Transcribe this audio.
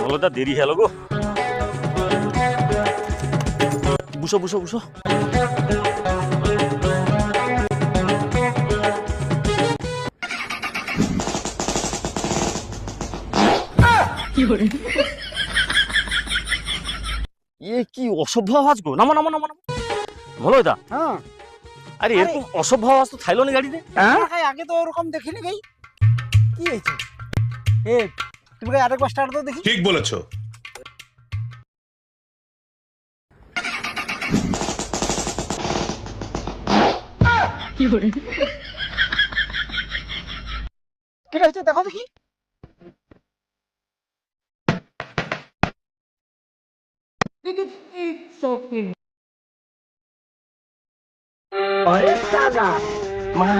হলো তা দেরি হলো গো। বুঝো বুঝো বুঝো। কি অসভ্য আওয়াজ গো। নামো নামো নামো নামো। বলো এটা। হ্যাঁ আরে এরকম অসভ্য আওয়াজ তো থাইলো না গাড়িতে। আগে তো ওরকম দেখিনি গাই। কি হয়েছে? এ তুমি আরেকবার স্টার্ট দাও দেখি। ঠিক বলেছো। কি হয়েছে দেখো দেখি। अरे दादा मैं